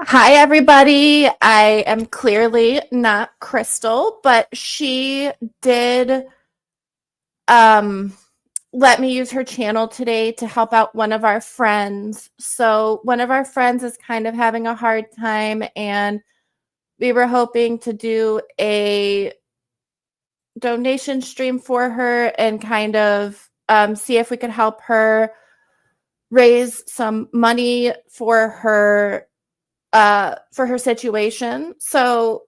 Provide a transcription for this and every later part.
Hi, everybody. I am clearly not Crystal, but she did um, let me use her channel today to help out one of our friends. So, one of our friends is kind of having a hard time, and we were hoping to do a donation stream for her and kind of see if we could help her raise some money for her situation. So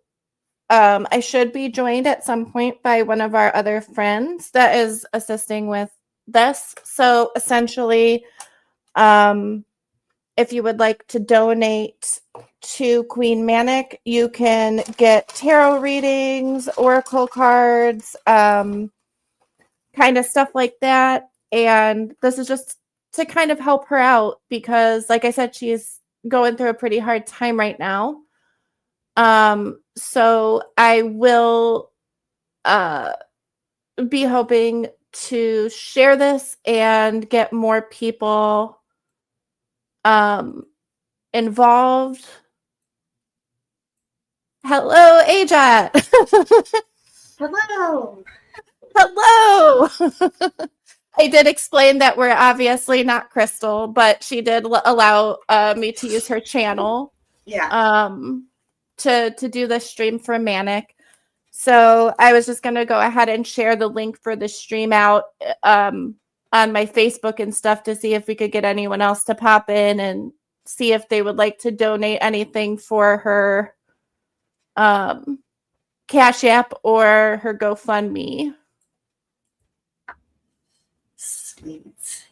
I should be joined at some point by one of our other friends that is assisting with this. So essentially, um, if you would like to donate to Queen Manic, you can get tarot readings, oracle cards, kind of stuff like that. And this is just to kind of help her out because, like I said, she's going through a pretty hard time right now. So I will be hoping to share this and get more people involved. Hello, Aja. Hello. Hello. I did explain that we're obviously not Crystal, but she did allow me to use her channel. Yeah. To do the stream for Manic. So I was just going to go ahead and share the link for the stream out on my Facebook and stuff to see if we could get anyone else to pop in and see if they would like to donate anything for her Cash App or her GoFundMe. Sweet.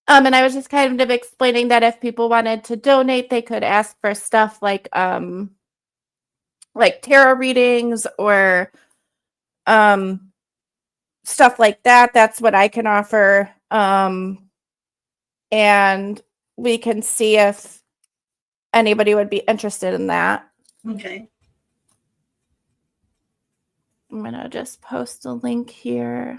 And I was just kind of explaining that if people wanted to donate, they could ask for stuff like tarot readings or stuff like that. That's what I can offer. And we can see if anybody would be interested in that. Okay. I'm going to just post a link here.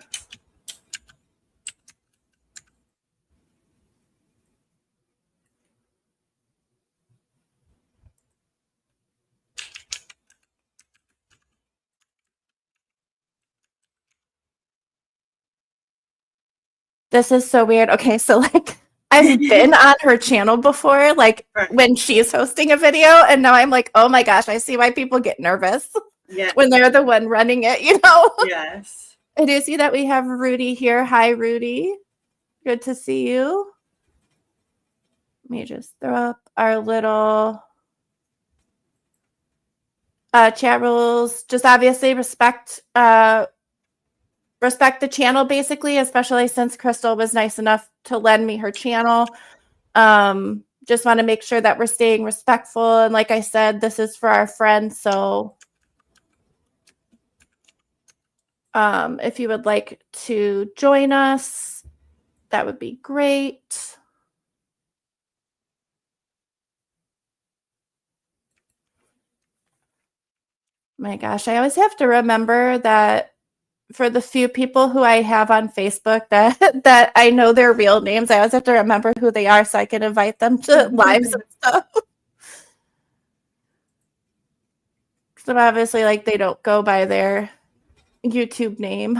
This is so weird. Okay, so like I've been on her channel before, like when she's hosting a video, and now I'm like, oh my gosh, I see why people get nervous when they're the one running it, you know? Yes. I do see that we have Rudy here. Hi, Rudy. Good to see you. Let me just throw up our little chat rules. Just obviously respect the channel, basically, especially since Crystal was nice enough to lend me her channel. Just want to make sure that we're staying respectful. And like I said, this is for our friends. So if you would like to join us, that would be great. My gosh, I always have to remember that for the few people who I have on Facebook that I know their real names, I always have to remember who they are so I can invite them to lives and stuff. So obviously, like, they don't go by their YouTube name.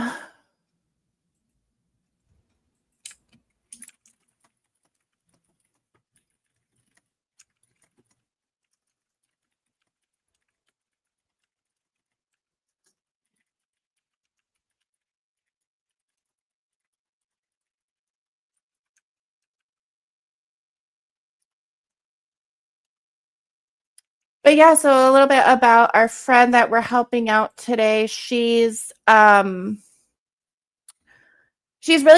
But yeah, so a little bit about our friend that we're helping out today. She's really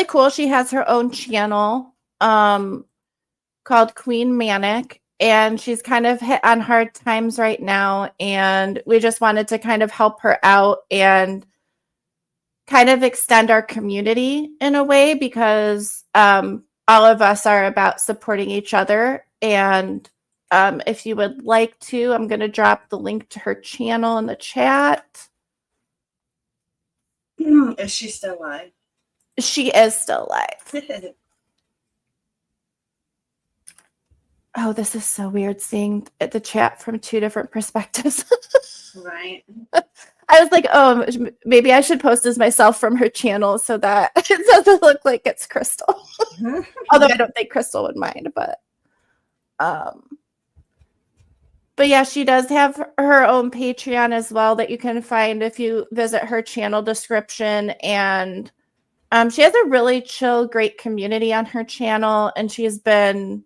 cool. She has her own channel called Queen Manic, and she's kind of hit on hard times right now, and we just wanted to kind of help her out and kind of extend our community in a way, because all of us are about supporting each other. And if you would like to, I'm going to drop the link to her channel in the chat. Is she still alive? She is still alive. Oh, this is so weird seeing the chat from two different perspectives. Right. I was like, oh, maybe I should post as myself from her channel so that it doesn't look like it's Crystal. Although I don't think Crystal would mind, but yeah, she does have her own Patreon as well that you can find if you visit her channel description. And she has a really chill, great community on her channel, and she's been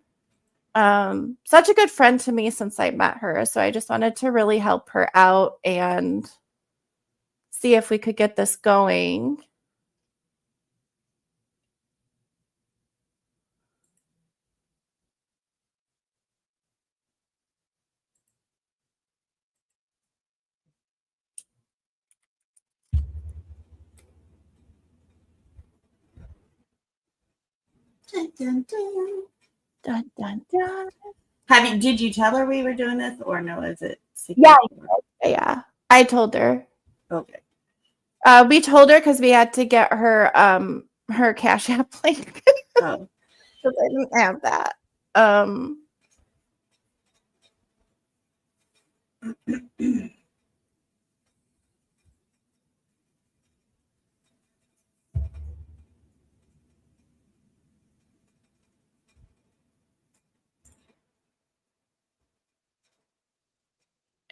such a good friend to me since I met her. So I just wanted to really help her out and see if we could get this going. Dun, dun, dun. Dun, dun, dun. Did you tell her we were doing this, or no? Is it secret? Yeah, I told her. Okay. We told her because we had to get her her Cash App link. Oh. Because I didn't have that.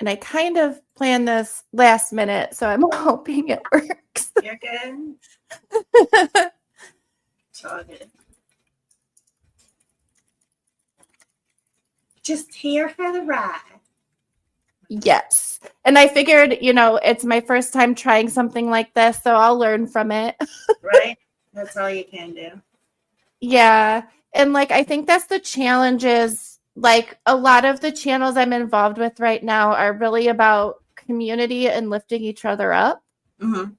And I kind of planned this last minute, so I'm hoping it works. You're good. It's all good. Just here for the ride. Yes. And I figured, it's my first time trying something like this, so I'll learn from it. Right? That's all you can do. Yeah. And I think that's the challenge is a lot of the channels I'm involved with right now are really about community and lifting each other up. Mm-hmm.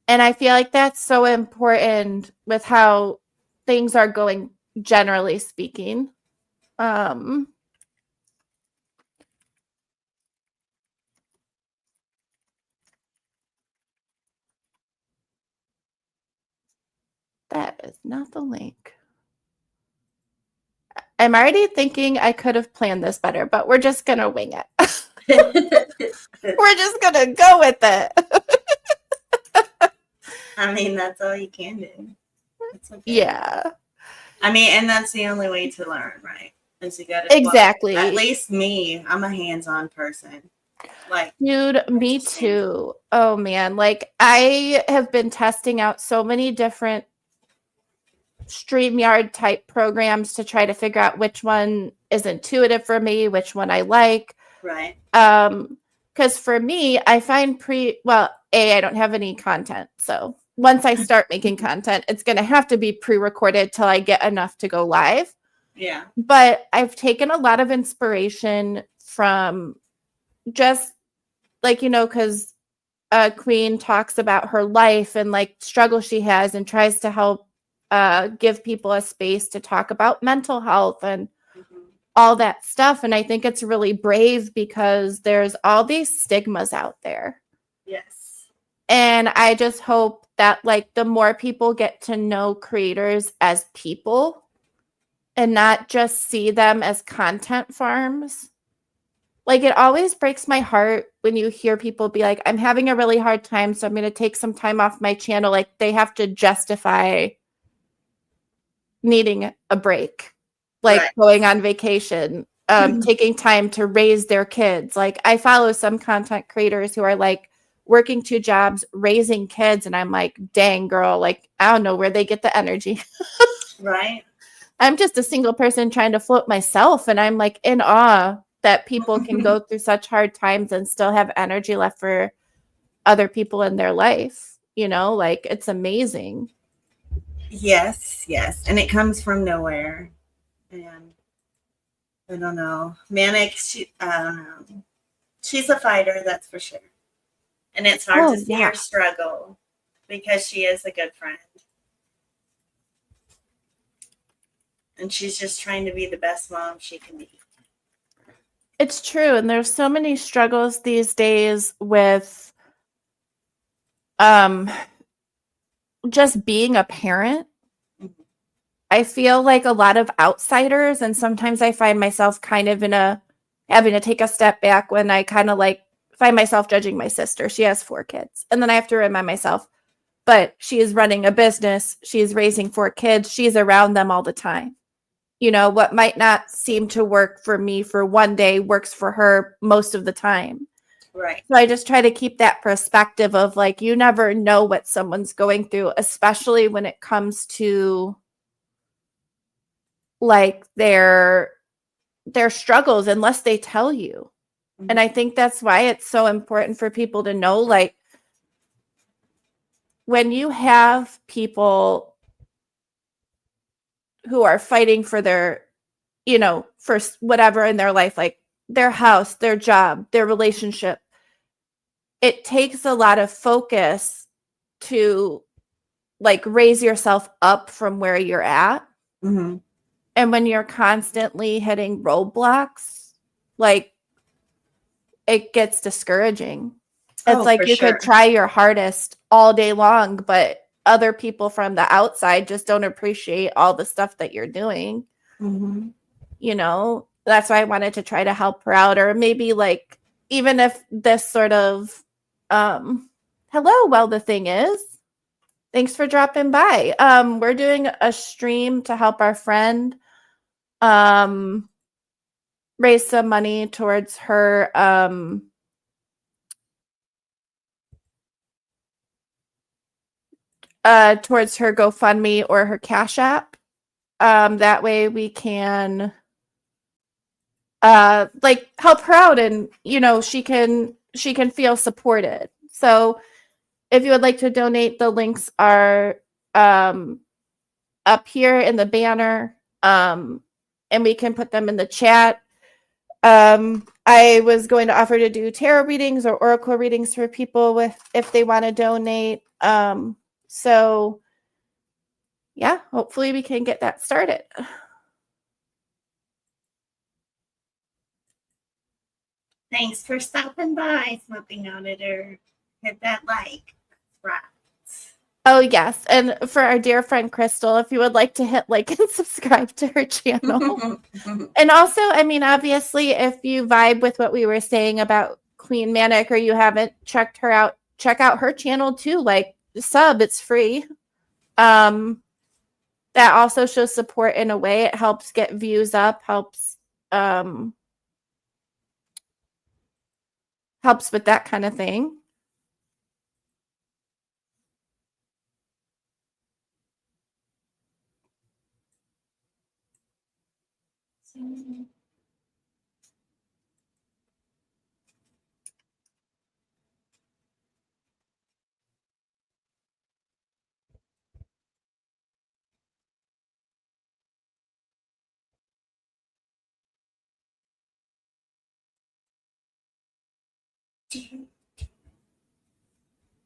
And I feel like that's so important with how things are going, generally speaking. That is not the link. I'm already thinking I could have planned this better, but we're just going to wing it. We're just going to go with it. I mean, that's all you can do. It's okay. Yeah. I mean, and that's the only way to learn, right? Is you got to exactly. At least me, I'm a hands-on person. Dude, me too. Oh man, I have been testing out so many different StreamYard type programs to try to figure out which one is intuitive for me, which one I like. Right. Because for me, I find I don't have any content. So once I start making content, it's going to have to be pre-recorded till I get enough to go live. Yeah. But I've taken a lot of inspiration from just because Queen talks about her life and struggle she has and tries to help give people a space to talk about mental health and all that stuff. And I think it's really brave because there's all these stigmas out there. Yes. And I just hope that the more people get to know creators as people and not just see them as content farms. It always breaks my heart when you hear people be like, I'm having a really hard time, so I'm going to take some time off my channel. They have to justify needing a break, right. Going on vacation, taking time to raise their kids. I follow some content creators who are working 2 jobs, raising kids. And I'm like, dang, girl, I don't know where they get the energy. Right. I'm just a single person trying to float myself. And I'm in awe that people can go through such hard times and still have energy left for other people in their life. It's amazing. Yes. And it comes from nowhere. And I don't know. Manic, I don't know. She's a fighter, that's for sure. And it's hard to see her struggle. because she is a good friend. And she's just trying to be the best mom she can be. It's true. And there's so many struggles these days with just being a parent. Mhm. I feel like a lot of outsiders, and sometimes I find myself kind of having to take a step back when I kind of like find myself judging my sister. She has 4 kids. And then I have to remind myself, but she is running a business. She is raising 4 kids. She's around them all the time. You know, what might not seem to work for me for one day works for her most of the time. Right. So I just try to keep that perspective of like, you never know what someone's going through, especially when it comes to like their struggles, unless they tell you. Mhm. And I think that's why it's so important for people to know, like, when you have people who are fighting for their, you know, for whatever in their life, like their house, their job, their relationship, it takes a lot of focus to like raise yourself up from where you're at. Mhm. And when you're constantly hitting roadblocks, like it gets discouraging. It's Oh, like for you sure. could try your hardest all day long, but other people from the outside just don't appreciate all the stuff that you're doing. Mhm. You know, that's why I wanted to try to help her out. Or maybe like, even if this sort of, hello, well, the thing is, thanks for dropping by. We're doing a stream to help our friend raise some money towards her towards her GoFundMe or her Cash App. That way we can like help her out, and you know, she can feel supported. So if you would like to donate, the links are up here in the banner, and we can put them in the chat. I was going to offer to do tarot readings or oracle readings for people with if they want to donate. So yeah, hopefully we can get that started. Thanks for stopping by, Smoking Auditor. Hit that like. Right. Oh yes, and for our dear friend Crystal, if you would like to hit like and subscribe to her channel. And also, I mean, obviously, if you vibe with what we were saying about Queen Manic, or you haven't checked her out, check out her channel too. Like, sub, it's free. That also shows support in a way. It helps get views up, helps with that kind of thing.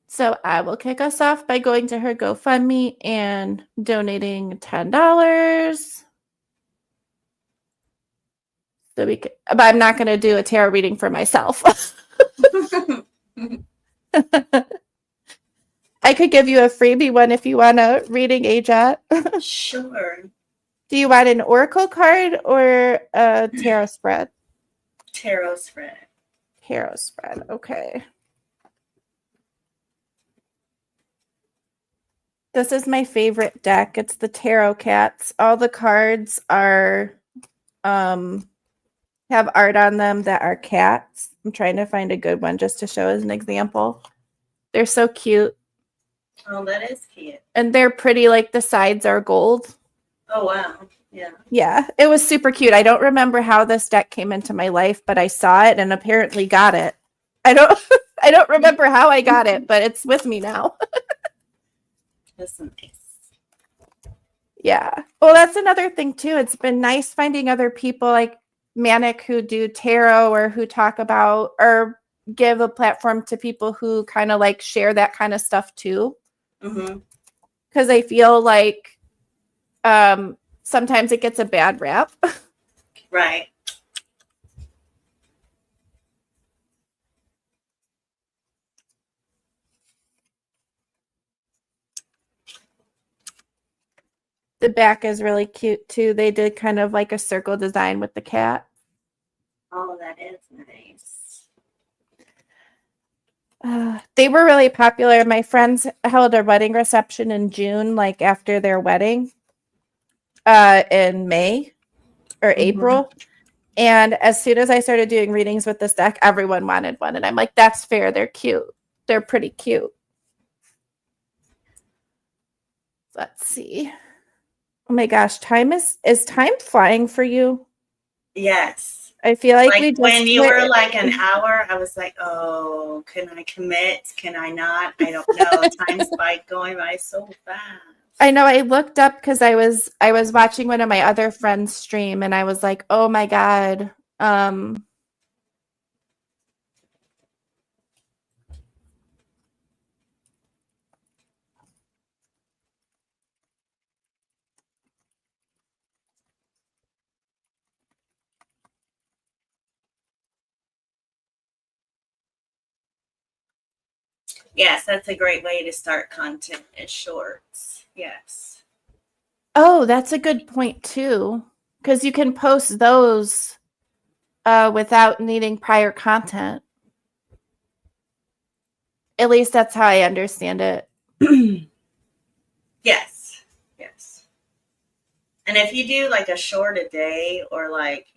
So I will kick us off by going to her GoFundMe and donating $10. So we could, but I'm not going to do a tarot reading for myself. I could give you a freebie one if you want a reading, Ajat. Sure. Do you want an oracle card or a tarot spread? Tarot spread. Tarot spread. Okay. This is my favorite deck. It's the Tarot Cats. All the cards are have art on them that are cats. I'm trying to find a good one just to show as an example. They're so cute. Oh, that is cute. And they're pretty, like the sides are gold. Oh, wow. Yeah. Yeah, it was super cute. I don't remember how this deck came into my life, but I saw it and apparently got it. I don't I don't remember how I got it, but it's with me now. That's nice. Yeah. Well, that's another thing too. It's been nice finding other people like Manic who do tarot or who talk about or give a platform to people who kind of like share that kind of stuff too. Mm-hmm. because I feel like sometimes it gets a bad rap. Right. The back is really cute too. They did kind of like a circle design with the cat. Oh, that is nice. They were really popular. My friends held a wedding reception in June, like after their wedding, in May or April. And as soon as I started doing readings with this deck, everyone wanted one. And I'm like, that's fair. They're cute. They're pretty cute. Let's see. Oh my gosh, is time flying for you? Yes. I feel like we Like just when you were like an hour, I was like, oh, can I commit? Can I not? I don't know. Time's by going by so fast. I know I looked up because I was watching one of my other friends stream and I was like, oh my God. Yes, that's a great way to start content is shorts. Yes. Oh, that's a good point too. Because you can post those without needing prior content. At least that's how I understand it. Yes. Yes. And if you do like a short a day or like,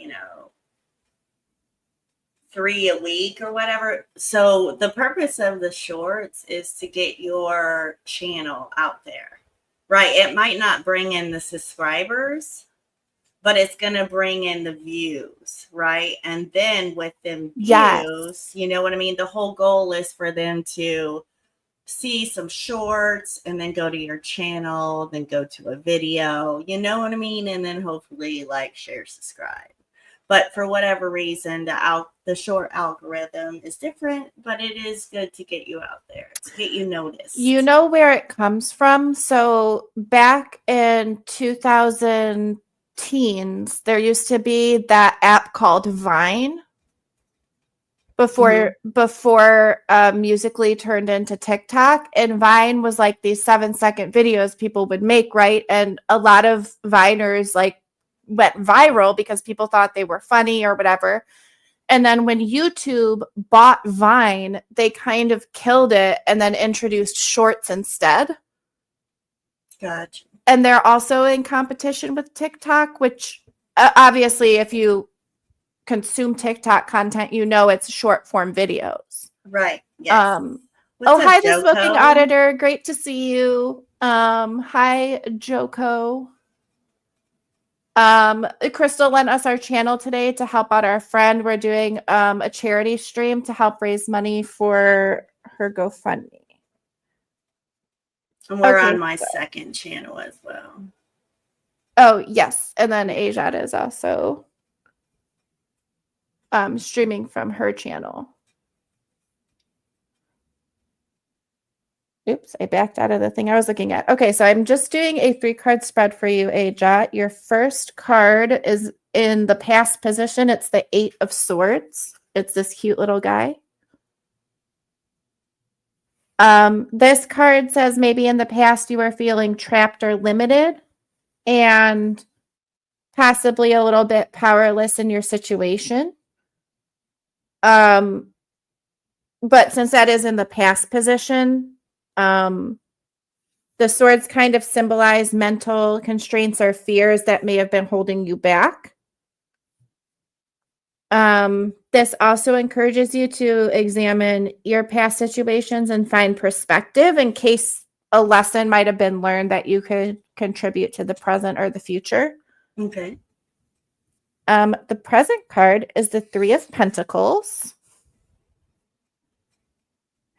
3 a week or whatever. So the purpose of the shorts is to get your channel out there, right? It might not bring in the subscribers, but it's going to bring in the views, right? And then with them Yes. views, you know what I mean? The whole goal is for them to see some shorts and then go to your channel, then go to a video, you know what I mean? And then hopefully like, share, subscribe. But for whatever reason, the short algorithm is different, but it is good to get you out there, to get you noticed. You know where it comes from? So back in 2000 teens, there used to be that app called Vine before Musically turned into TikTok, and Vine was like these 7-second videos people would make, right? And a lot of Viners like went viral because people thought they were funny or whatever. And then when YouTube bought Vine, they kind of killed it and then introduced shorts instead. Gotcha. And they're also in competition with TikTok, which obviously, if you consume TikTok content, you know it's short form videos. Right. Yes. Oh, hi, the Joko? smoking auditor. Great to see you. Hi, Joko. Crystal lent us our channel today to help out our friend. We're doing a charity stream to help raise money for her GoFundMe. And we're on my second channel as well. Oh, yes. And then Ajad is also streaming from her channel. Oops, I backed out of the thing I was looking at. Okay, so I'm just doing a 3-card spread for you, Ajat. Your first card is in the past position. It's the 8 of Swords. It's this cute little guy. This card says maybe in the past you were feeling trapped or limited and possibly a little bit powerless in your situation. But since that is in the past position, the swords kind of symbolize mental constraints or fears that may have been holding you back. This also encourages you to examine your past situations and find perspective in case a lesson might have been learned that you could contribute to the present or the future. Okay. The present card is the 3 of Pentacles.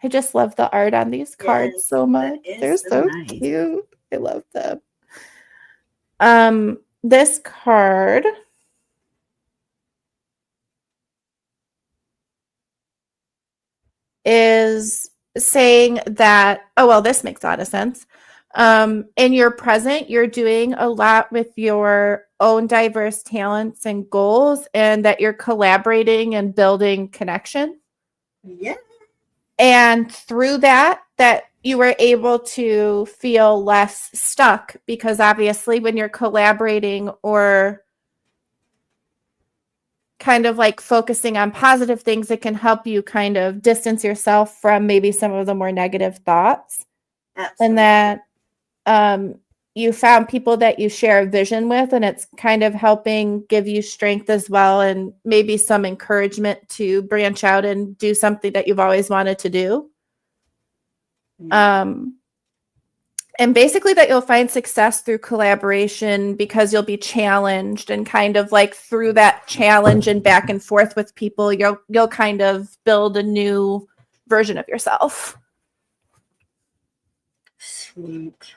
I just love the art on these cards so much. They're so nice. Cute. I love them. This card is saying that, oh, well, this makes a lot of sense. In your present, you're doing a lot with your own diverse talents and goals, and that you're collaborating and building connection. Yeah. And through that you were able to feel less stuck, because obviously when you're collaborating or kind of like focusing on positive things, it can help you kind of distance yourself from maybe some of the more negative thoughts. Absolutely. And that you found people that you share a vision with, and it's kind of helping give you strength as well, and maybe some encouragement to branch out and do something that you've always wanted to do. And basically that you'll find success through collaboration, because you'll be challenged, and kind of like through that challenge and back and forth with people, you'll kind of build a new version of yourself. Sweet.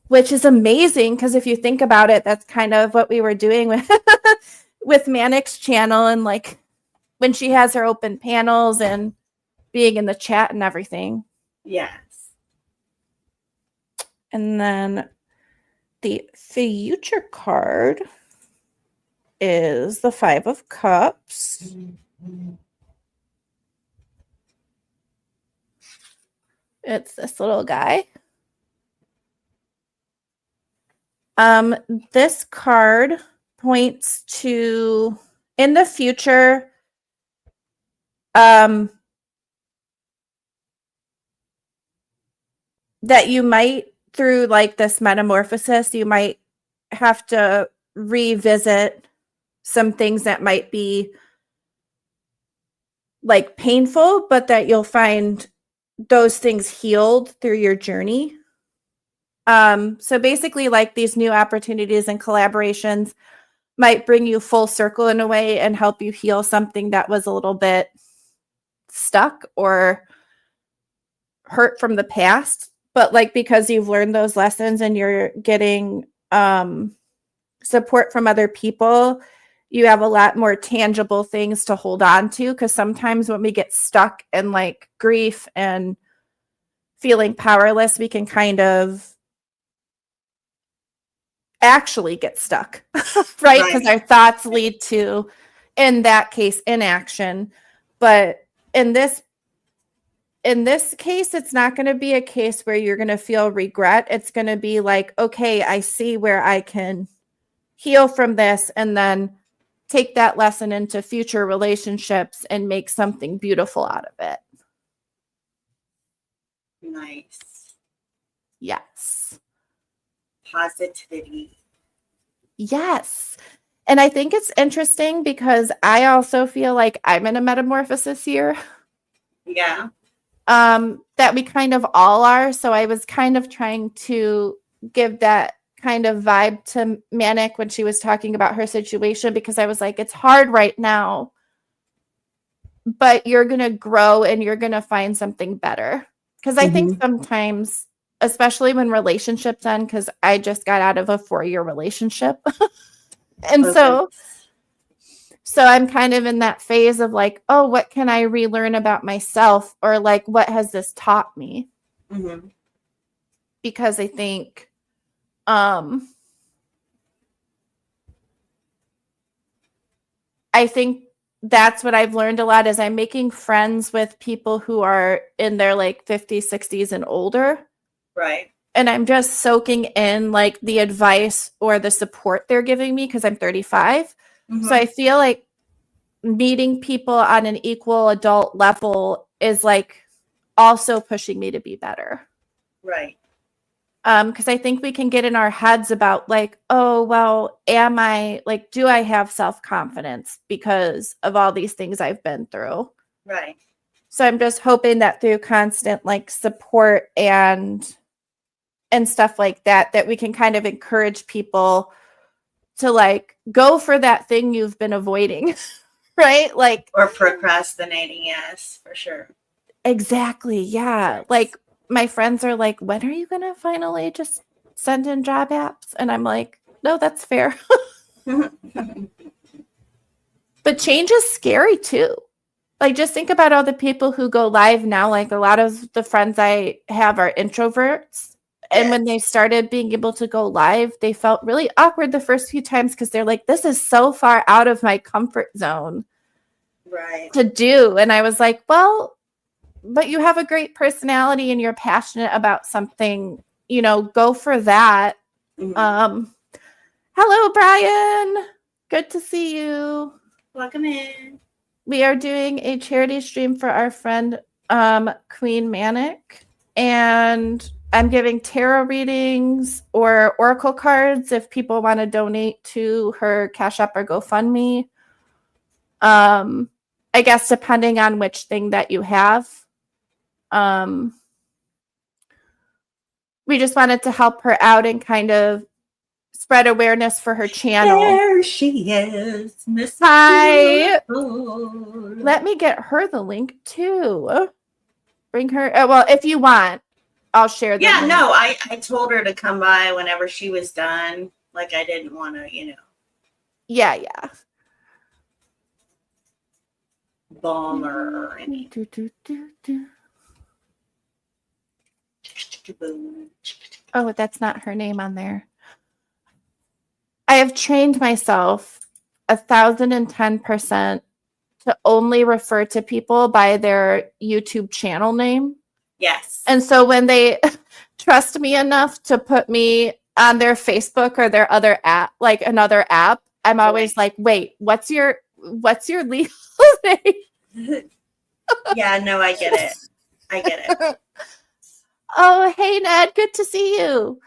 Which is amazing, because if you think about it, that's kind of what we were doing with with Manic's channel, and like when she has her open panels and being in the chat and everything. Yes. And then the future card is the 5 of Cups. It's this little guy. This card points to, in the future, that you might, through like this metamorphosis, you might have to revisit some things that might be like painful, but that you'll find those things healed through your journey. So basically, like, these new opportunities and collaborations might bring you full circle in a way and help you heal something that was a little bit stuck or hurt from the past. But like, because you've learned those lessons and you're getting support from other people, you have a lot more tangible things to hold on to. Because sometimes when we get stuck in like grief and feeling powerless, we can kind of actually get stuck, right? Because our thoughts lead to, in that case, inaction. But in this case, it's not going to be a case where you're going to feel regret. It's going to be like, okay, I see where I can heal from this, and then take that lesson into future relationships and make something beautiful out of it. Nice. Yes. Positivity. Yes. And I think it's interesting because I also feel like I'm in a metamorphosis here. Yeah. That we kind of all are. So I was kind of trying to give that kind of vibe to Manic when she was talking about her situation, because I was like, it's hard right now, but you're going to grow and you're going to find something better. Because I think sometimes, especially when relationships end, because I just got out of a 4-year relationship. And so I'm kind of in that phase of like, oh, what can I relearn about myself? Or like, what has this taught me? Because I think that's what I've learned a lot, is I'm making friends with people who are in their like 50s, 60s and older. Right. And I'm just soaking in like the advice or the support they're giving me, because I'm 35. So I feel like meeting people on an equal adult level is like also pushing me to be better. Right. Because I think we can get in our heads about like, oh, well, am I like, do I have self-confidence because of all these things I've been through? Right. So I'm just hoping that through constant like support and stuff like that, that we can kind of encourage people to like go for that thing you've been avoiding, right? Like, or procrastinating. Yes, for sure. Exactly. Yeah. Yes. Like, my friends are like, when are you going to finally just send in job apps? And I'm like, no, that's fair. But change is scary too. Like, just think about all the people who go live now. Like, a lot of the friends I have are introverts. And when they started being able to go live, they felt really awkward the first few times because they're like, this is so far out of my comfort zone to do. And I was like, well, but you have a great personality and you're passionate about something, go for that. Mm-hmm. Hello, Brian. Good to see you. Welcome in. We are doing a charity stream for our friend Queen Manic, and I'm giving tarot readings or oracle cards if people want to donate to her Cash App or GoFundMe. I guess depending on which thing that you have. We just wanted to help her out and kind of spread awareness for her channel. There she is, Miss Hi. Beautiful. Let me get her the link too. Bring her. Well, if you want, I'll share the link. No, I told her to come by whenever she was done. Like, I didn't want to, Yeah. bomb her or anything. Oh, that's not her name on there. I have trained myself 1,010% to only refer to people by their YouTube channel name. Yes. And so when they trust me enough to put me on their Facebook or their other app, like another app, I'm always like, wait, what's your legal name? Yeah, no, I get it. Oh, hey, Ned. Good to see you.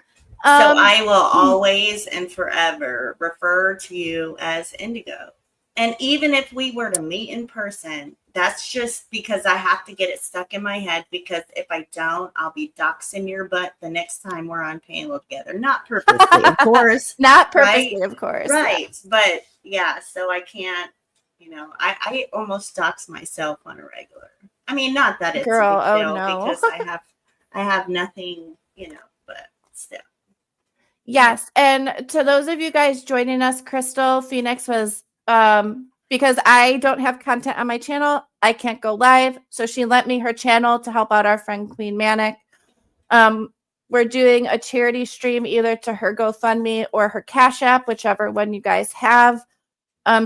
So I will always and forever refer to you as Indigo. And even if we were to meet in person, that's just because I have to get it stuck in my head, because if I don't, I'll be doxing your butt the next time we're on panel together. Not purposely, of course. Not purposely, right? Of course. Right. Yeah. But yeah, so I can't, I almost dox myself on a regular. I mean, not that it's Girl, a big deal, no. because I have nothing, but still. Yes. And to those of you guys joining us, Crystal Phoenix was because I don't have content on my channel, I can't go live. So she lent me her channel to help out our friend Queen Manic. We're doing a charity stream either to her GoFundMe or her Cash App, whichever one you guys have,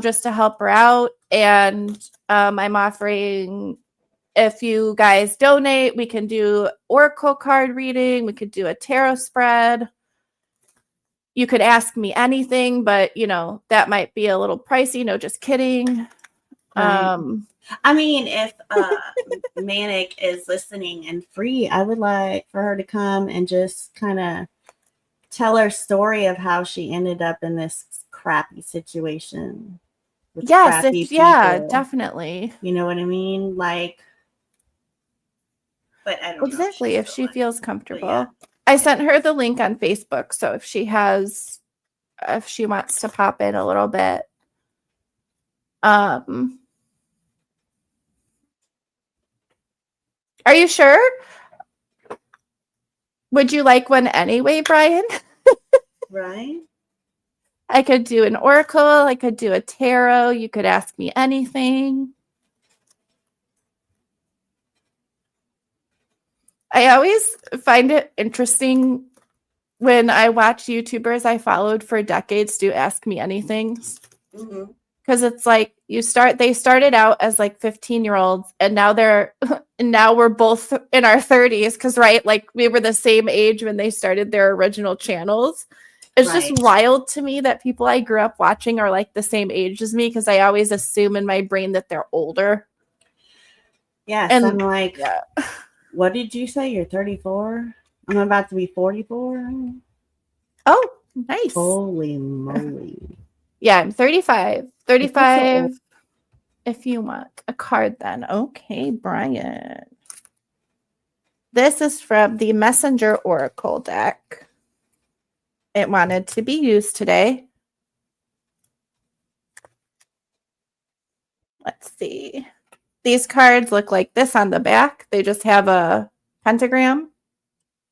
just to help her out. And I'm offering, if you guys donate, we can do oracle card reading. We could do a tarot spread. You could ask me anything, but that might be a little pricey. No, just kidding. Right. I mean, if Manic is listening and free, I would like for her to come and just kind of tell her story of how she ended up in this crappy situation. Yes, definitely. You know what I mean? Like, but I don't know. Exactly, if she feels comfortable. Yeah. I sent her the link on Facebook, so if she wants to pop in a little bit. Are you sure? Would you like one anyway, Brian? Right. I could do an oracle. I could do a tarot. You could ask me anything. I always find it interesting when I watch YouTubers I followed for decades do Ask Me Anything. Because it's like they started out as like 15-year-olds and now we're both in our 30s, because like we were the same age when they started their original channels. It's just wild to me that people I grew up watching are like the same age as me, because I always assume in my brain that they're older. Yes, and I'm like, what did you say? You're 34? I'm about to be 44. Oh, nice. Holy moly. Yeah, I'm 35. 35 if you want a card then. Okay, Brian. This is from the Messenger Oracle deck. It wanted to be used today. Let's see. These cards look like this on the back. They just have a pentagram.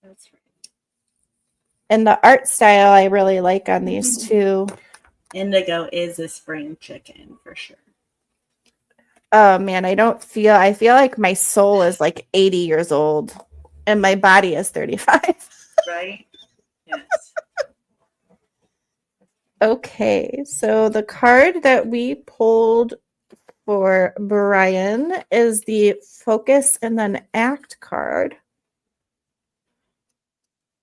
That's right. And the art style I really like on these two. Indigo is a spring chicken for sure. Oh man, I feel like my soul is like 80 years old and my body is 35. Right? Yes. Okay, so the card that we pulled for Brian is the focus and then act card.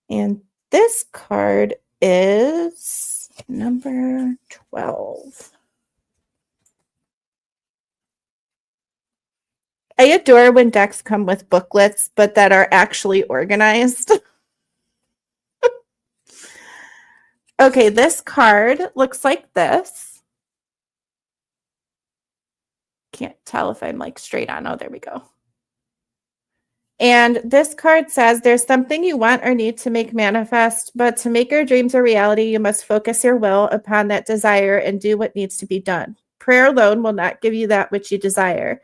And this card is number 12. I adore when decks come with booklets, but that are actually organized. Okay, this card looks like this. Can't tell if I'm like straight on. Oh, there we go. And this card says there's something you want or need to make manifest, but to make your dreams a reality, you must focus your will upon that desire and do what needs to be done. Prayer alone will not give you that which you desire.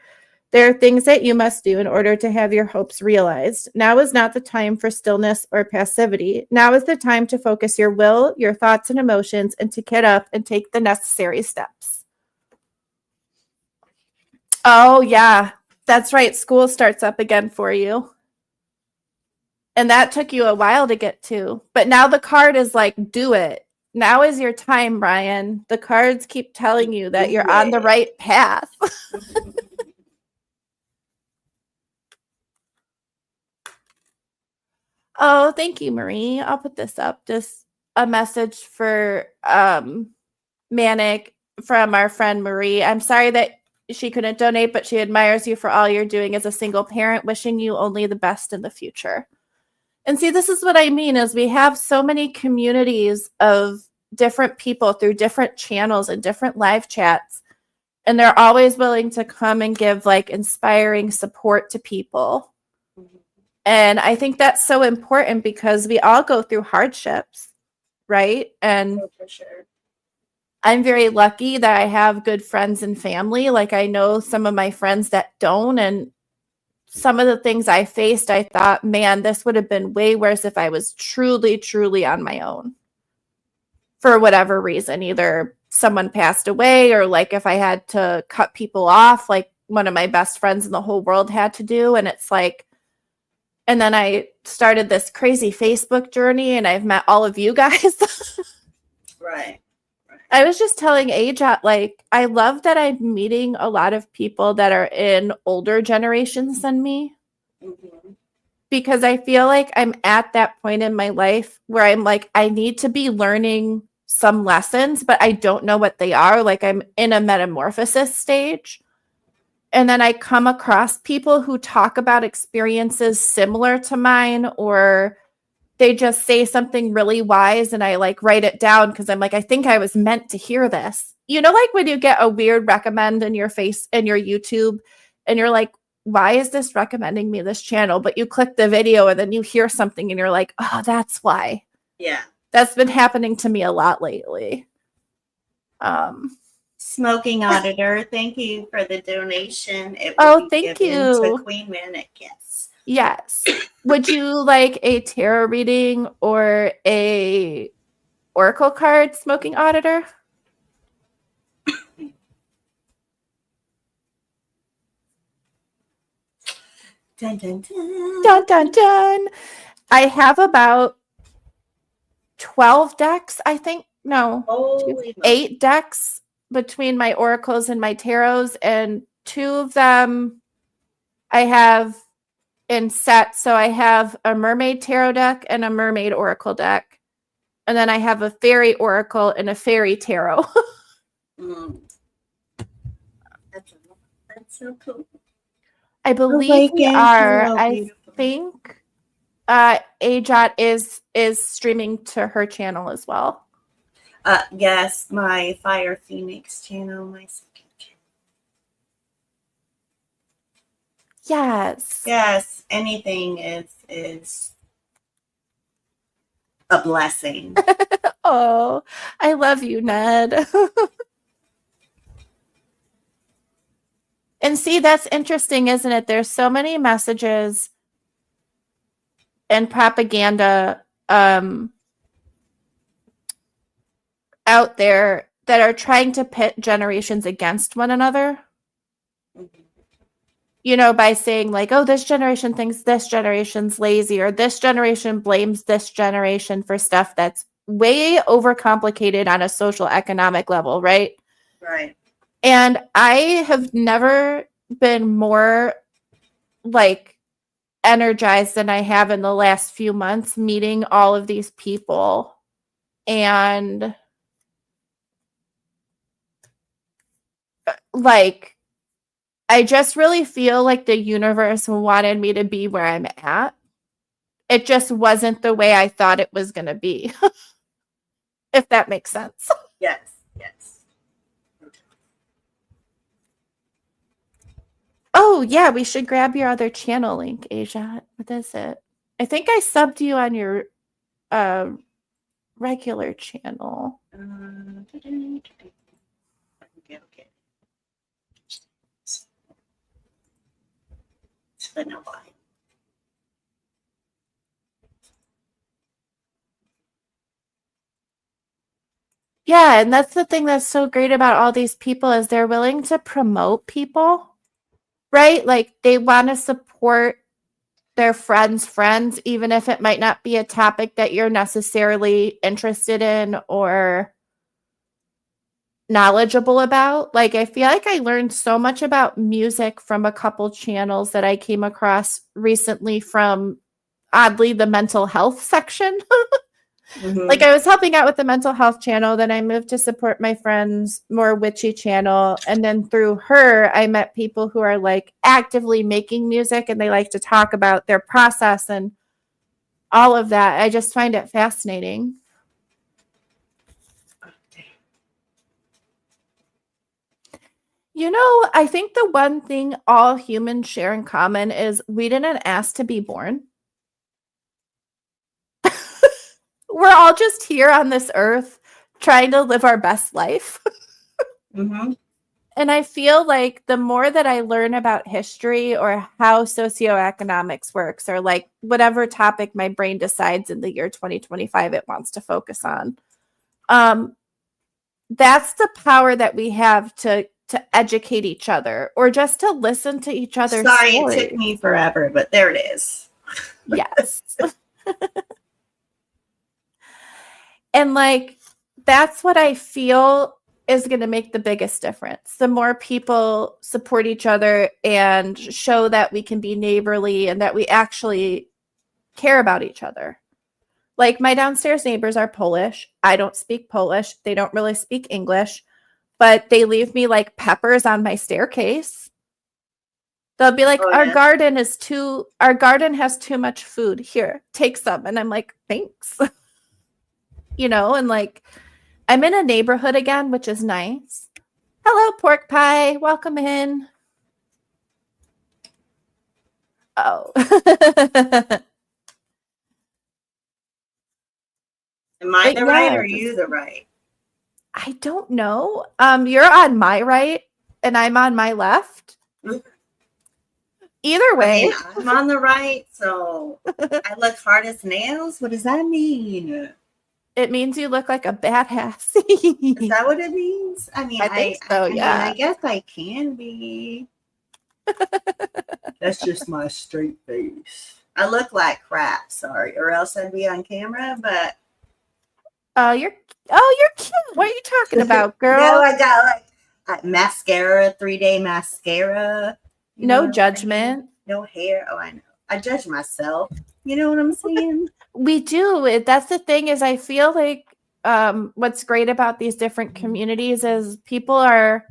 There are things that you must do in order to have your hopes realized. Now is not the time for stillness or passivity. Now is the time to focus your will, your thoughts and emotions, and to get up and take the necessary steps. Oh, yeah. That's right. School starts up again for you. And that took you a while to get to. But now the card is like, do it. Now is your time, Brian. The cards keep telling you that you're on the right path. Oh, thank you, Marie. I'll put this up. Just a message for Manic from our friend Marie. I'm sorry that she couldn't donate, but she admires you for all you're doing as a single parent, wishing you only the best in the future. And see, this is what I mean is we have so many communities of different people through different channels and different live chats. And they're always willing to come and give like inspiring support to people. And I think that's so important because we all go through hardships, right? And For sure. I'm very lucky that I have good friends and family. Like I know some of my friends that don't. And some of the things I faced, I thought, man, this would have been way worse if I was truly, truly on my own for whatever reason. Either someone passed away or like if I had to cut people off, like one of my best friends in the whole world had to do. And it's like, and then I started this crazy Facebook journey and I've met all of you guys. Right. I was just telling Aja, like, I love that I'm meeting a lot of people that are in older generations than me because I feel like I'm at that point in my life where I'm like, I need to be learning some lessons, but I don't know what they are. Like, I'm in a metamorphosis stage. And then I come across people who talk about experiences similar to mine, or they just say something really wise and I like write it down because I'm like, I think I was meant to hear this. You know, like when you get a weird recommend in your face in your YouTube and you're like, why is this recommending me this channel? But you click the video and then you hear something and you're like, oh, that's why. Yeah. That's been happening to me a lot lately. Smoking Auditor, thank you for the donation. It will Oh, be thank given you. to Queen Manic. Yes. Yes. Would you like a tarot reading or a oracle card, Smoking Auditor? Dun, dun, dun. Dun, dun, dun. I have about 12 decks, I think. No, Holy 8 decks between my oracles and my tarots, and 2 of them I have in sets. So I have a mermaid tarot deck and a mermaid oracle deck. And then I have a fairy oracle and a fairy tarot. That's so cool. I believe we Awaken, are. hello, I beautiful. think Ajot is streaming to her channel as well. Yes, my Fire Phoenix channel, my second channel. Yes. Yes, anything is a blessing. Oh, I love you, Ned. And see, that's interesting, isn't it? There's so many messages and propaganda out there that are trying to pit generations against one another. by saying like, oh, this generation thinks this generation's lazy, or this generation blames this generation for stuff that's way overcomplicated on a social economic level, right? Right. And I have never been more like energized than I have in the last few months meeting all of these people. And like, I just really feel like the universe wanted me to be where I'm at. It just wasn't the way I thought it was going to be, if that makes sense. Yes. Yes. Oh, yeah, we should grab your other channel link, Asia. What is it? I think I subbed you on your regular channel. Okay. Okay. It's been a while. Yeah, and that's the thing that's so great about all these people is they're willing to promote people, right? Like they want to support their friends, even if it might not be a topic that you're necessarily interested in or knowledgeable about. Like I feel like I learned so much about music from a couple channels that I came across recently from oddly the mental health section. Like I was helping out with the mental health channel, then I moved to support my friend's more witchy channel, and then through her I met people who are like actively making music and they like to talk about their process and all of that. I just find it fascinating. I think the one thing all humans share in common is we didn't ask to be born. We're all just here on this earth trying to live our best life. Mm-hmm. And I feel like the more that I learn about history or how socioeconomics works, or like whatever topic my brain decides in the year 2025 it wants to focus on, that's the power that we have to educate each other or just to listen to each other's Sorry, stories. it took me forever, but there it is. Yes. And like, that's what I feel is going to make the biggest difference. The more people support each other and show that we can be neighborly and that we actually care about each other. Like my downstairs neighbors are Polish. I don't speak Polish. They don't really speak English, but they leave me like peppers on my staircase. They'll be like, our garden has too much food. Here, take some. And I'm like, thanks. And like, I'm in a neighborhood again, which is nice. Hello, pork pie. Welcome in. Oh. Am I the right or you the right? I don't know. You're on my right and I'm on my left. Either way. I mean, I'm on the right, so I look hard as nails. What does that mean? It means you look like a badass. Is that what it means? I mean, I think so, yeah. I guess I can be. That's just my straight face. I look like crap, sorry, or else I'd be on camera, but you're cute. What are you talking about, girl? No, I got like mascara, 3-day mascara. No judgment. No hair. Oh, I know. I judge myself. You know what I'm saying? We do. That's the thing is I feel like what's great about these different communities is people are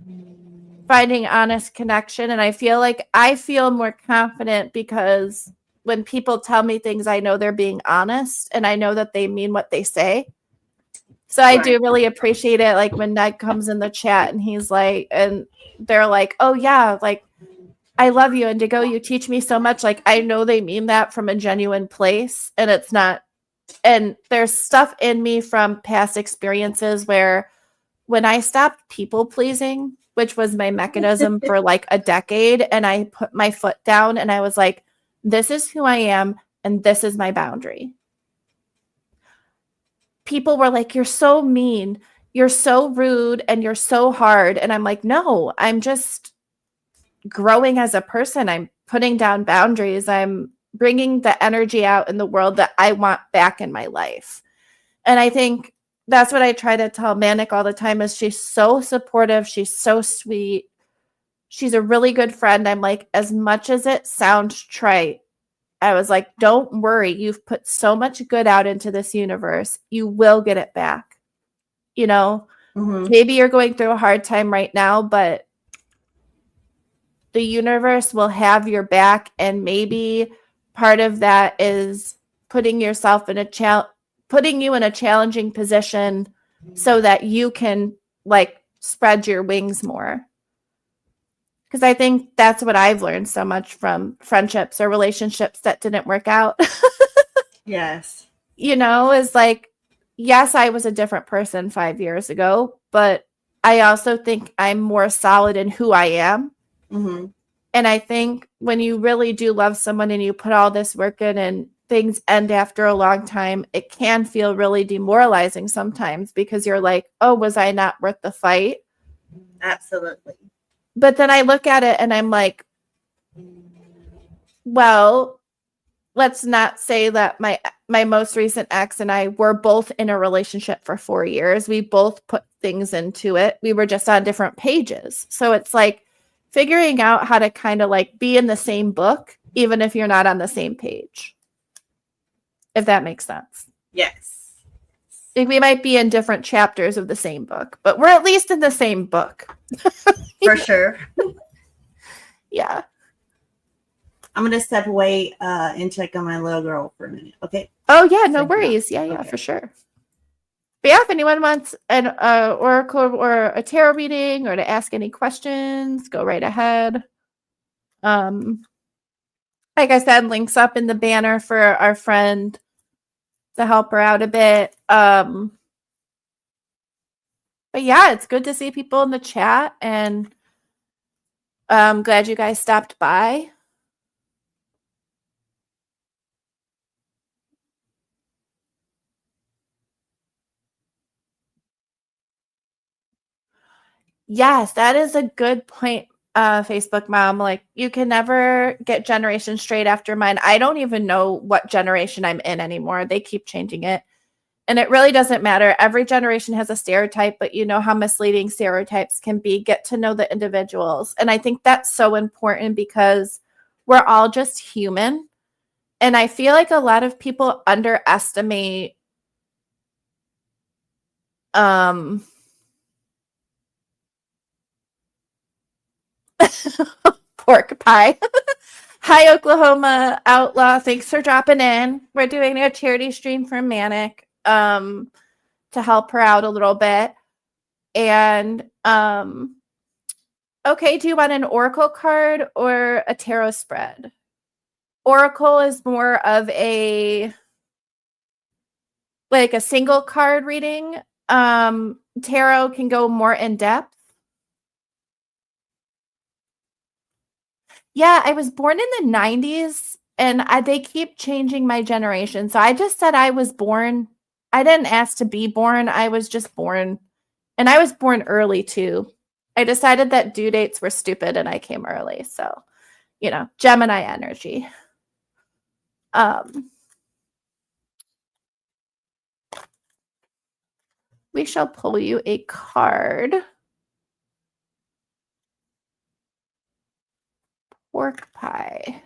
finding honest connection. And I feel more confident because when people tell me things, I know they're being honest and I know that they mean what they say. So I do really appreciate it. Like when Ned comes in the chat and he's like, and they're like, oh yeah, like I love you, Indigo. You teach me so much. Like I know they mean that from a genuine place and it's not. And there's stuff in me from past experiences where when I stopped people pleasing, which was my mechanism for like a decade, and I put my foot down and I was like, this is who I am and this is my boundary. People were like, you're so mean, you're so rude, and you're so hard. And I'm like, no, I'm just growing as a person. I'm putting down boundaries. I'm bringing the energy out in the world that I want back in my life. And I think that's what I try to tell Manic all the time is she's so supportive. She's so sweet. She's a really good friend. I'm like, as much as it sounds trite, I was like, don't worry. You've put so much good out into this universe. You will get it back. You know, maybe you're going through a hard time right now, but the universe will have your back. And maybe part of that is putting yourself in putting you in a challenging position so that you can like spread your wings more. Because I think that's what I've learned so much from friendships or relationships that didn't work out. Yes. You know, is like, yes, I was a different person 5 years ago, but I also think I'm more solid in who I am. Mm-hmm. And I think when you really do love someone and you put all this work in and things end after a long time, it can feel really demoralizing sometimes because you're like, oh, was I not worth the fight? Absolutely. But then I look at it and I'm like, well, let's not say that my most recent ex and I were both in a relationship for 4 years. We both put things into it. We were just on different pages. So it's like figuring out how to kind of like be in the same book, even if you're not on the same page. If that makes sense. Yes. Like we might be in different chapters of the same book, but we're at least in the same book. For sure. Yeah. I'm going to step away and check on my little girl for a minute. Okay. Oh, yeah. No worries. Yeah, okay. For sure. But yeah, if anyone wants an oracle or a tarot reading or to ask any questions, go right ahead. Like I said, links up in the banner for our friend to help her out a bit. But yeah, it's good to see people in the chat, and I'm glad you guys stopped by. Yes, that is a good point, Facebook Mom. Like, you can never get generation straight after mine. I don't even know what generation I'm in anymore. They keep changing it. And it really doesn't matter. Every generation has a stereotype, but you know how misleading stereotypes can be. Get to know the individuals. And I think that's so important because we're all just human. And I feel like a lot of people underestimate pork pie. Hi, Oklahoma Outlaw. Thanks for dropping in. We're doing a charity stream for Manic to help her out a little bit. And okay, do you want an oracle card or a tarot spread? Oracle is more of a like a single card reading. Tarot can go more in depth. Yeah, I was born in the 90s and they keep changing my generation. So I just said I was born. I didn't ask to be born. I was just born. And I was born early too. I decided that due dates were stupid and I came early. So, you know, Gemini energy. We shall pull you a card. Pork pie.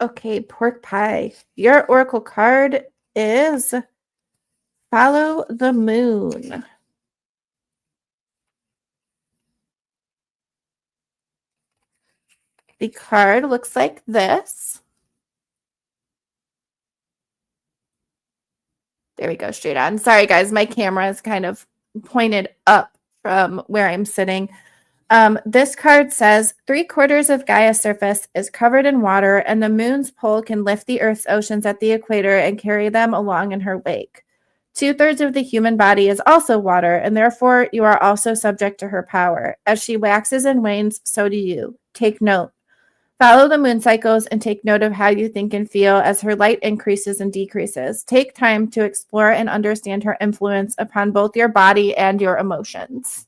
Okay, pork pie. Your oracle card is Follow the Moon. The card looks like this. There we go, straight on. Sorry, guys, my camera is kind of pointed up from where I'm sitting. This card says 3/4 of Gaia's surface is covered in water, and the moon's pull can lift the Earth's oceans at the equator and carry them along in her wake. 2/3 of the human body is also water, and therefore you are also subject to her power. As she waxes and wanes, so do you. Take note. Follow the moon cycles and take note of how you think and feel as her light increases and decreases. Take time to explore and understand her influence upon both your body and your emotions.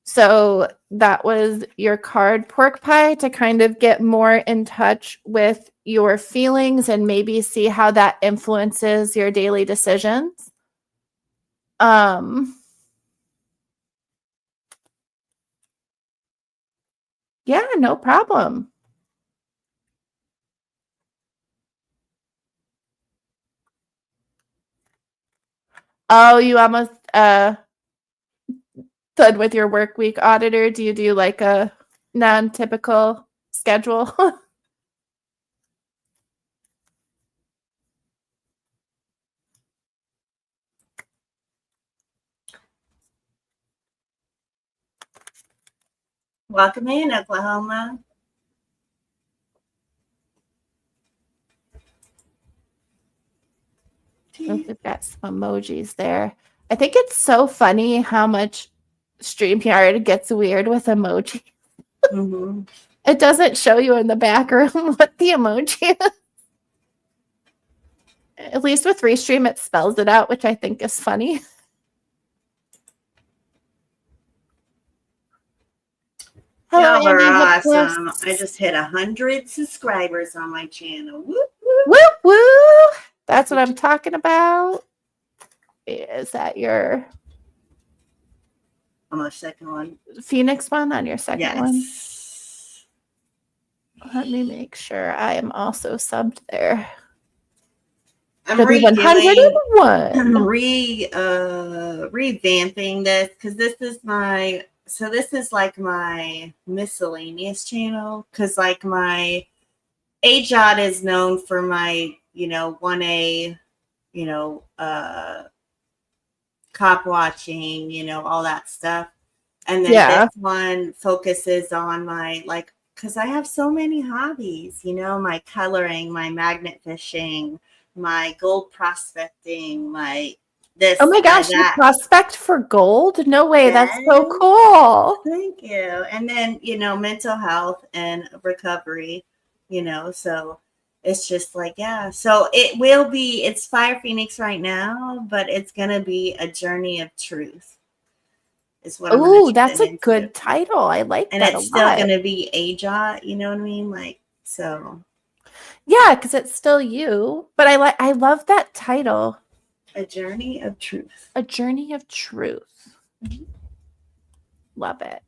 So that was your card, Pork Pie, to kind of get more in touch with your feelings and maybe see how that influences your daily decisions. Yeah, no problem. Oh, you almost done with your work week, auditor. Do you do like a non-typical schedule? Welcome in, Oklahoma. We've got some emojis there. I think it's so funny how much StreamYard gets weird with emoji. Mm-hmm. It doesn't show you in the back room what the emoji is. At least with Restream, it spells it out, which I think is funny. Hello, Y'all are Andy. awesome. I just hit 100 subscribers on my channel. Woo, woo. Woo woo! That's what I'm talking about. Is that your On my second one? Phoenix one on your second one? Yes. Let me make sure I am also subbed there. I'm revamping this because this is like my miscellaneous channel, because like my AJOT is known for my 1A cop watching, all that stuff, and then this one focuses on my because I have so many hobbies, my coloring, my magnet fishing, my gold prospecting, my this. Oh my gosh, you prospect for gold? No way, yes. That's so cool. Thank you. And then, mental health and recovery, so it's just like, yeah. So it's Fire Phoenix right now, but it's going to be a journey of truth. Oh, that's a good title. I like that. And it's still going to be AJOT, you know what I mean? So. Yeah, because it's still you. But I love that title. A Journey of Truth. A Journey of Truth. Mm-hmm. Love it.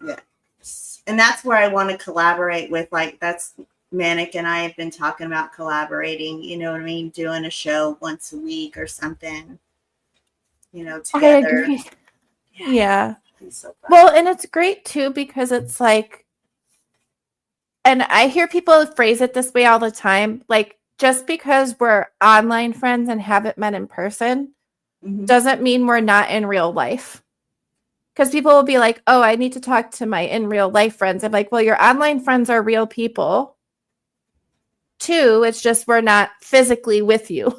Yes. And that's where I want to collaborate with, that's Manic and I have been talking about collaborating, you know what I mean? Doing a show once a week or something, together. I agree. Yeah. So well, and it's great too, because it's like, and I hear people phrase it this way all the time, like, just because we're online friends and haven't met in person doesn't mean we're not in real life. Because people will be like, oh, I need to talk to my in real life friends. I'm like, well, your online friends are real people too. It's just we're not physically with you.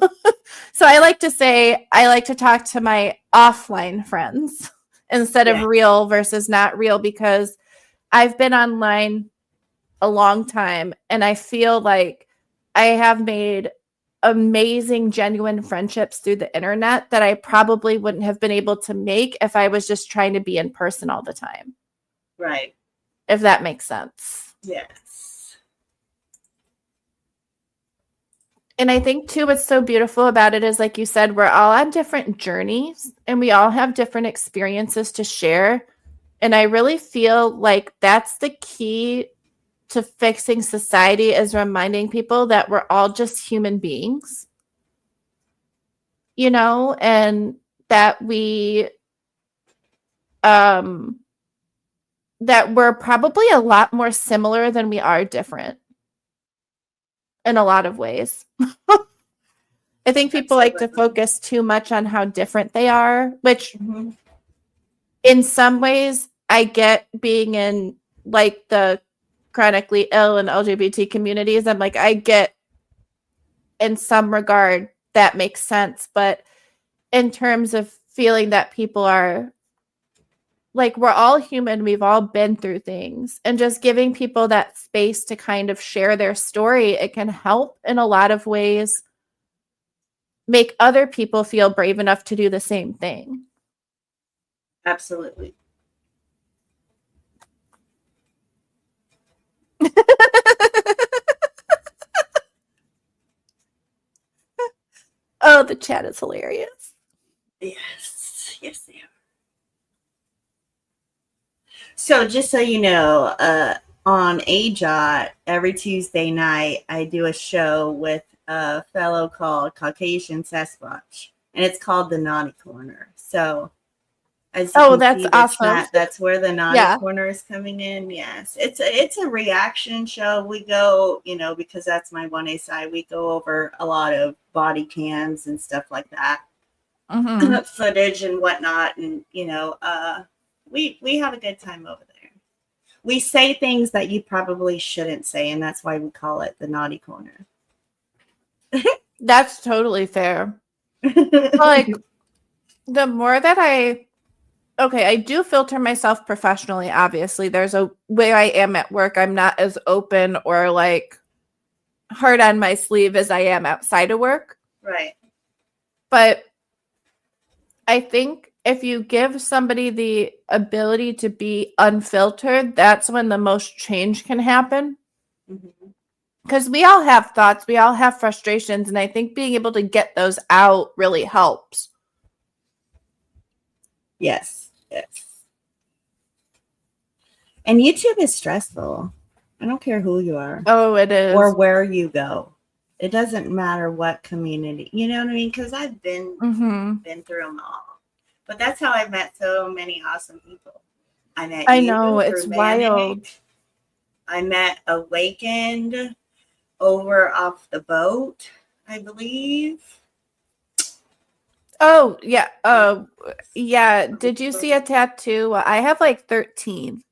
So I like to say I like to talk to my offline friends instead of real versus not real, because I've been online a long time and I feel like I have made amazing, genuine friendships through the internet that I probably wouldn't have been able to make if I was just trying to be in person all the time. Right. If that makes sense. Yes. And I think too, what's so beautiful about it is, like you said, we're all on different journeys and we all have different experiences to share. And I really feel like that's the key to fixing society, is reminding people that we're all just human beings, and that that we're probably a lot more similar than we are different in a lot of ways. I think people like to focus too much on how different they are, which in some ways I get, being in like the chronically ill and LGBT communities. I'm like, I get in some regard that makes sense. But in terms of feeling that people are like, we're all human, we've all been through things, and just giving people that space to kind of share their story, it can help in a lot of ways make other people feel brave enough to do the same thing. Absolutely. Oh, the chat is hilarious. Yes. Yes, they are. So just so you know, on AJOT, every Tuesday night, I do a show with a fellow called Caucasian Sasquatch, and it's called the Naughty Corner. So as you can That's see the awesome. chat, that's where the Naughty Yeah. Corner is coming in. Yes, it's a reaction show. We go, because that's my 1A side. We go over a lot of body cams and stuff like that, footage and whatnot, and we have a good time over there. We say things that you probably shouldn't say, and that's why we call it the Naughty Corner. That's totally fair. Like, the more that I do filter myself professionally, obviously. There's a way I am at work. I'm not as open or like hard on my sleeve as I am outside of work. Right. But I think if you give somebody the ability to be unfiltered, that's when the most change can happen. Because we all have thoughts, we all have frustrations, and I think being able to get those out really helps. Yes. And YouTube is stressful. I don't care who you are. Oh, it is. Or where you go. It doesn't matter what community. You know what I mean? Because I've been through them all. But that's how I've met so many awesome people. I know, it's Manic. wild. I met Awakened over off the boat, I believe. Oh, yeah. Yeah. Did you see a tattoo? I have like 13.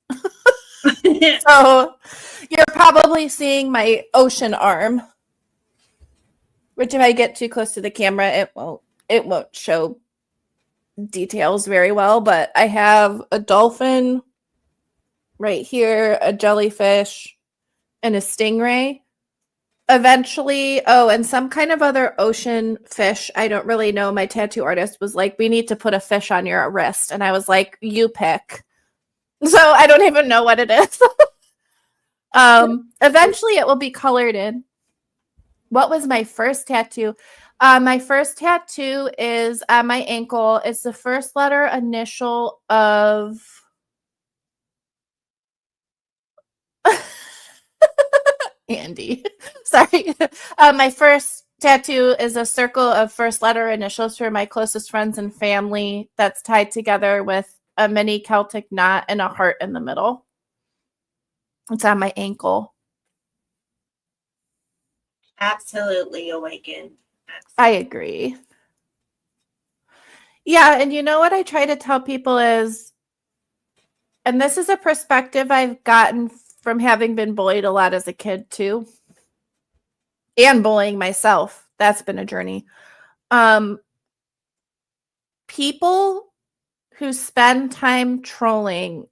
So you're probably seeing my ocean arm. Which if I get too close to the camera, it won't show details very well, but I have a dolphin right here, a jellyfish, and a stingray. Eventually, and some kind of other ocean fish. I don't really know. My tattoo artist was like, we need to put a fish on your wrist. And I was like, you pick. So I don't even know what it is. Eventually it will be colored in. What was my first tattoo? My first tattoo is on my ankle. It's the first letter initial of Andy. Sorry. My first tattoo is a circle of first letter initials for my closest friends and family that's tied together with a mini Celtic knot and a heart in the middle. It's on my ankle. Absolutely Awakened. I agree. Yeah, and you know what I try to tell people is, and this is a perspective I've gotten from having been bullied a lot as a kid too, and bullying myself. That's been a journey. People who spend time trolling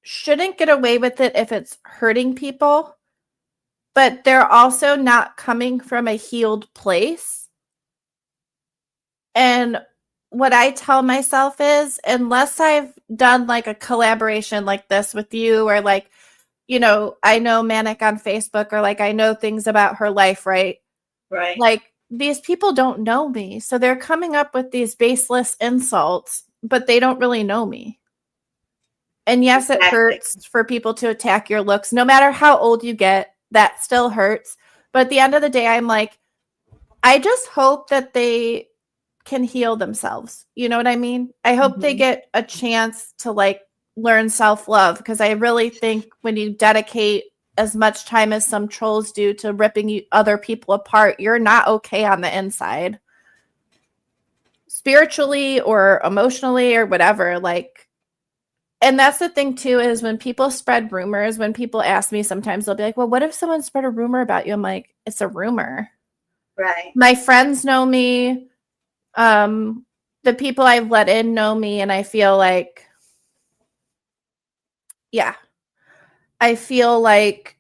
shouldn't get away with it if it's hurting people, but they're also not coming from a healed place. And what I tell myself is, unless I've done like a collaboration like this with you, or like, I know Manic on Facebook, or like I know things about her life, right? Right. Like, these people don't know me. So they're coming up with these baseless insults, but they don't really know me. And yes, it hurts for people to attack your looks. No matter how old you get, that still hurts. But at the end of the day, I'm like, I just hope that they can heal themselves. You know what I mean? I hope they get a chance to like learn self-love, because I really think when you dedicate as much time as some trolls do to ripping other people apart, you're not okay on the inside. Spiritually or emotionally or whatever, like. And that's the thing too, is when people spread rumors, when people ask me sometimes, they'll be like, well, what if someone spread a rumor about you? I'm like, it's a rumor. Right. My friends know me. The people I've let in know me, and I feel like, yeah, I feel like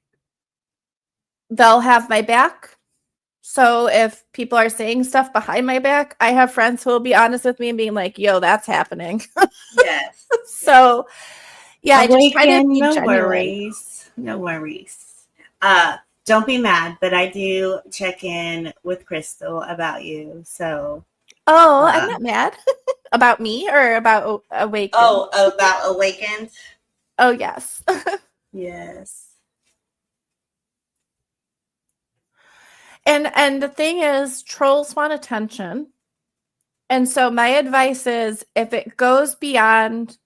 they'll have my back. So if people are saying stuff behind my back, I have friends who will be honest with me and being like, yo, that's happening. Yes. So yeah, I just try to Awaken, be no genuine. worries. No worries. Don't be mad, but I do check in with Crystal about you. So Oh, I'm uh not mad. About me or about Awaken? oh, about Awakened. Oh, yes. Yes. And the thing is, trolls want attention. And so my advice is if it goes beyond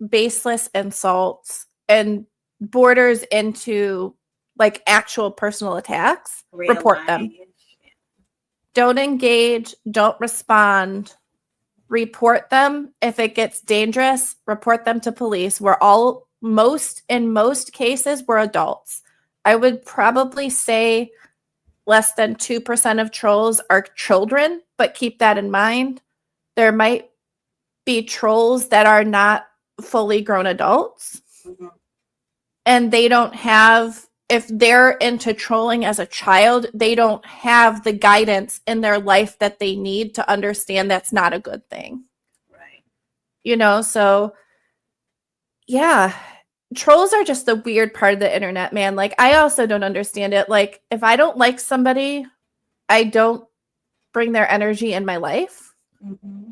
baseless insults and borders into like actual personal attacks, Real report them. life. Don't engage, don't respond, report them. If it gets dangerous, report them to police. In most cases, we're adults. I would probably say less than 2% of trolls are children, but keep that in mind. There might be trolls that are not fully grown adults, Mm-hmm. and they don't have, if they're into trolling as a child, they don't have the guidance in their life that they need to understand that's not a good thing. Right. So yeah, trolls are just the weird part of the internet, man. Like, I also don't understand it. Like, if I don't like somebody, I don't bring their energy in my life. Mm-hmm.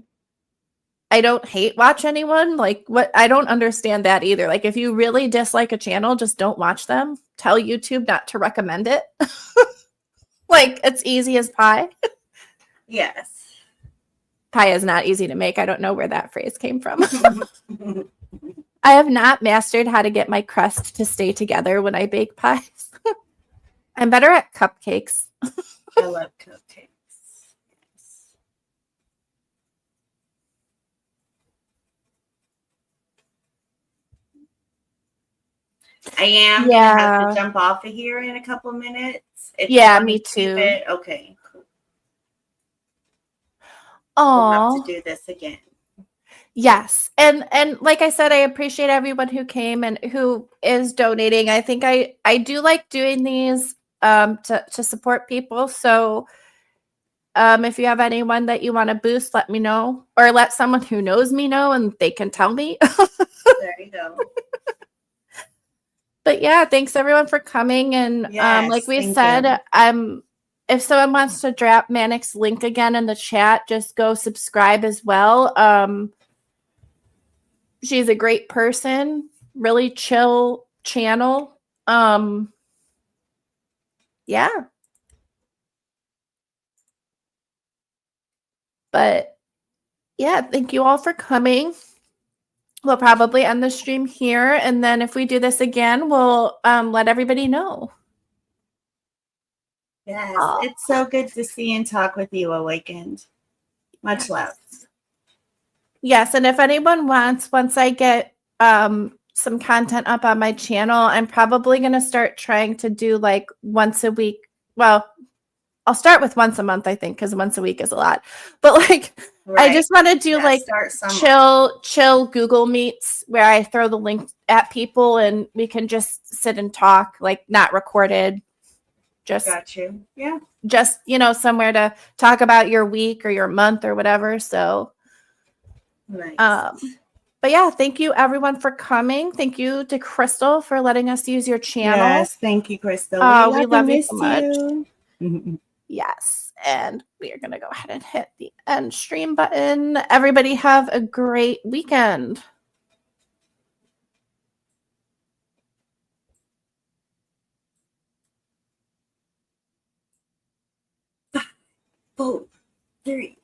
I don't hate watch anyone. Like, what? I don't understand that either. Like, if you really dislike a channel, just don't watch them. Tell YouTube not to recommend it. Like, it's easy as pie. Yes. Pie is not easy to make. I don't know where that phrase came from. I have not mastered how to get my crust to stay together when I bake pies. I'm better at cupcakes. I love cupcakes. Yes. I am gonna have to Yeah. jump off of here in a couple minutes. If you Yeah, want me to keep too. it, okay, cool. We'll have to Oh, do this again. yes. And like I said, I appreciate everyone who came and who is donating. I think I do like doing these to support people. So if you have anyone that you want to boost, let me know, or let someone who knows me know and they can tell me. There you go. But yeah, thanks everyone for coming. And like Yes, we thank you. said, if someone wants to drop Manic's link again in the chat, just go subscribe as well. She's a great person, really chill channel. Yeah. But yeah, thank you all for coming. We'll probably end the stream here, and then if we do this again, we'll let everybody know. Yes, it's so good to see and talk with you, Awakened. Much love. Yes, and if anyone wants, once I get some content up on my channel, I'm probably going to start trying to do like once a week. Well, I'll start with once a month, I think, because once a week is a lot. But like, I Right. just want to do Yeah, like start somewhere. chill Google Meets where I throw the link at people and we can just sit and talk, like not recorded, Got you. Yeah. just somewhere to talk about your week or your month or whatever. So Nice. but yeah, thank you everyone for coming. Thank you to Crystal for letting us use your channel. Yes, thank you, Crystal. We love you miss so much. you. Yes. And we are going to go ahead and hit the end stream button. Everybody have a great weekend. Four, three,